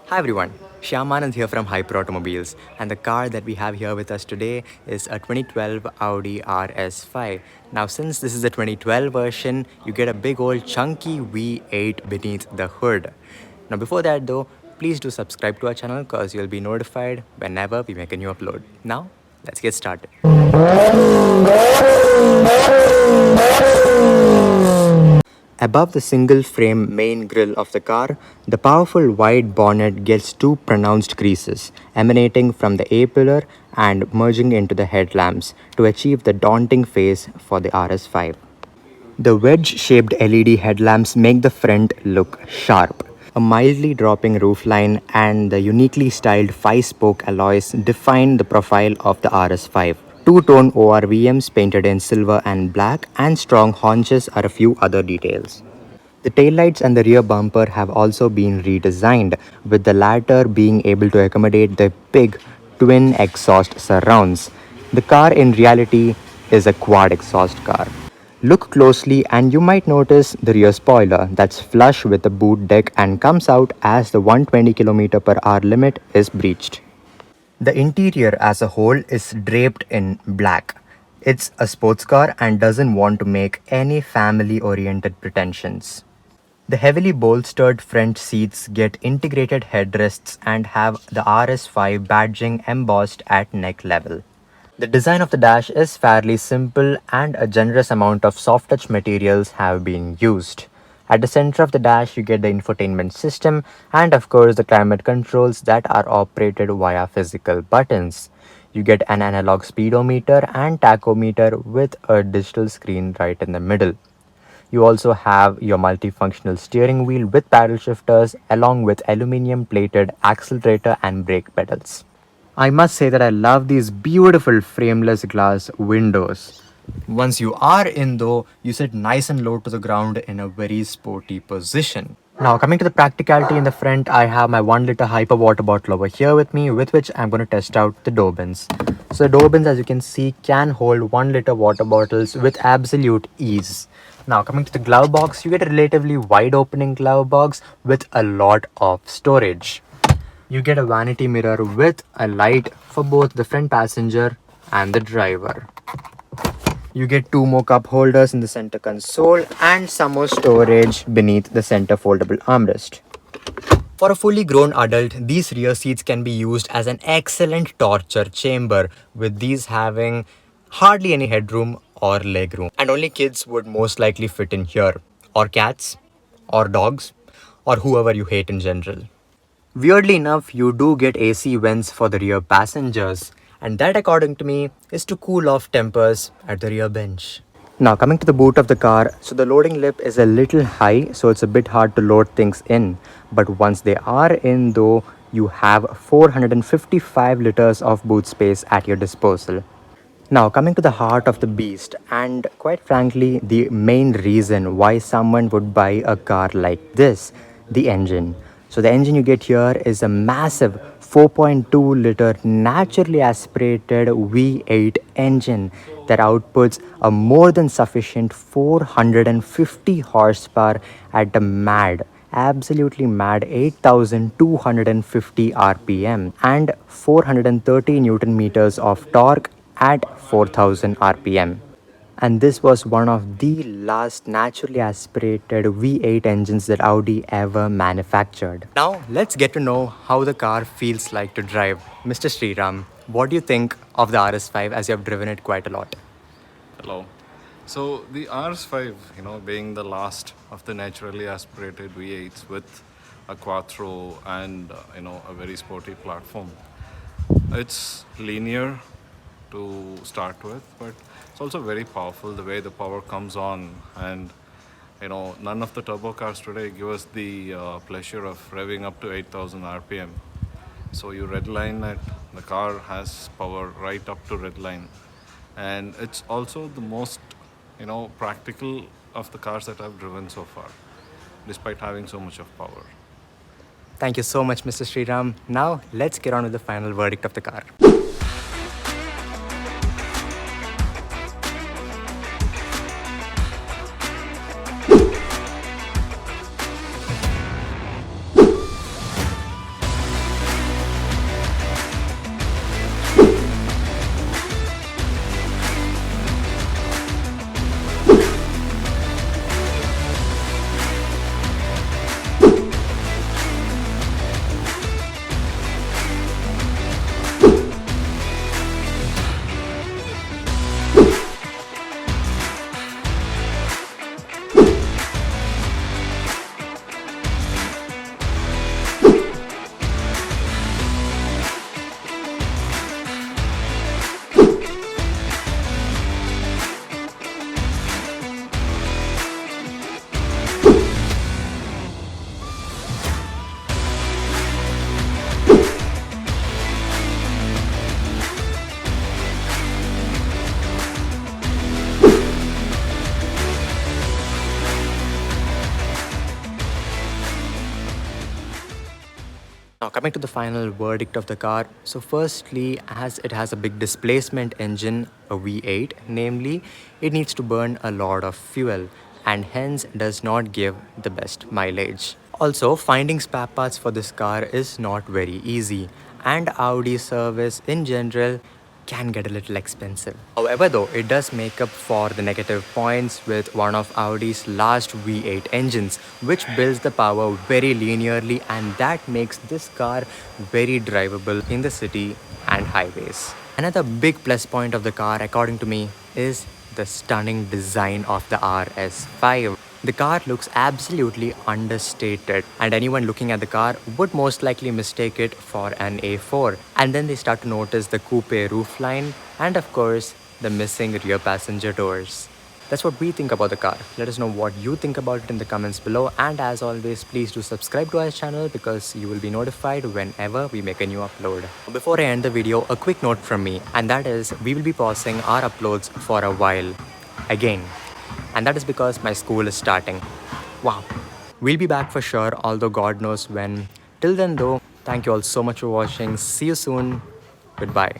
Hi everyone, Shyam Anand here from Hyper Automobiles, and the car that we have here with us today is a 2012 Audi RS5. Now since this is a 2012 version, you get a big old chunky V8 beneath the hood. Now before that though, please do subscribe to our channel because you'll be notified whenever we make a new upload. Now, let's get started. Above the single-frame main grille of the car, the powerful wide bonnet gets two pronounced creases, emanating from the A-pillar and merging into the headlamps to achieve the daunting face for the RS5. The wedge-shaped LED headlamps make the front look sharp. A mildly dropping roofline and the uniquely styled 5-spoke alloys define the profile of the RS5. Two-tone ORVMs painted in silver and black and strong haunches are a few other details. The taillights and the rear bumper have also been redesigned, with the latter being able to accommodate the big twin exhaust surrounds. The car in reality is a quad exhaust car. Look closely and you might notice the rear spoiler that's flush with the boot deck and comes out as the 120 km/h limit is breached. The interior as a whole is draped in black. It's a sports car and doesn't want to make any family-oriented pretensions. The heavily bolstered front seats get integrated headrests and have the RS5 badging embossed at neck level. The design of the dash is fairly simple and a generous amount of soft touch materials have been used. At the center of the dash you get the infotainment system and of course the climate controls that are operated via physical buttons. You get an analog speedometer and tachometer with a digital screen right in the middle. You also have your multifunctional steering wheel with paddle shifters along with aluminium plated accelerator and brake pedals. I must say that I love these beautiful frameless glass windows. Once you are in though, you sit nice and low to the ground in a very sporty position. Now coming to the practicality in the front, I have my 1 liter hyper water bottle over here with me, with which I'm going to test out the door bins. So the door bins, as you can see, can hold 1 liter water bottles with absolute ease. Now coming to the glove box, you get a relatively wide opening glove box with a lot of storage. You get a vanity mirror with a light for both the front passenger and the driver. You get two more cup holders in the center console and some more storage beneath the center foldable armrest. For a fully grown adult, these rear seats can be used as an excellent torture chamber, with these having hardly any headroom or legroom. And only kids would most likely fit in here, or cats, or dogs, or whoever you hate in general. Weirdly enough, you do get AC vents for the rear passengers, and that according to me is to cool off tempers at the rear bench. Now coming to the boot of the car, so the loading lip is a little high, so it's a bit hard to load things in. But once they are in though, you have 455 liters of boot space at your disposal. Now coming to the heart of the beast, and quite frankly the main reason why someone would buy a car like this, the engine. So the engine you get here is a massive 4.2 liter naturally aspirated V8 engine that outputs a more than sufficient 450 horsepower at a absolutely mad 8250 rpm and 430 newton meters of torque at 4000 rpm. And this was one of the last naturally aspirated V8 engines that Audi ever manufactured. Now let's get to know how the car feels like to drive. Mr. Sriram, what do you think of the RS5 as you have driven it quite a lot? Hello. So the RS5, being the last of the naturally aspirated V8s with a Quattro and a very sporty platform. It's linear to start with, but it's also very powerful the way the power comes on, and none of the turbo cars today give us the pleasure of revving up to 8000 rpm. So you redline it, the car has power right up to redline, and it's also the most practical of the cars that I've driven so far, despite having so much of power. Thank you so much, Mr. Sriram. Now let's get on with the final verdict of the car. Coming to the final verdict of the car, so firstly, as it has a big displacement engine, a V8, namely, it needs to burn a lot of fuel and hence does not give the best mileage. Also, finding spare parts for this car is not very easy, and Audi service in general can get a little expensive. However, though, it does make up for the negative points with one of Audi's last V8 engines, which builds the power very linearly, and that makes this car very drivable in the city and highways. Another big plus point of the car, according to me, is the stunning design of the RS5. The car looks absolutely understated, and anyone looking at the car would most likely mistake it for an A4. And then they start to notice the coupe roofline and, of course, the missing rear passenger doors. That's what we think about the car. Let us know what you think about it in the comments below. And as always, please do subscribe to our channel because you will be notified whenever we make a new upload. Before I end the video, a quick note from me, and that is we will be pausing our uploads for a while again. And that is because my school is starting. Wow. We'll be back for sure, although God knows when. Till then though, thank you all so much for watching. See you soon. Goodbye.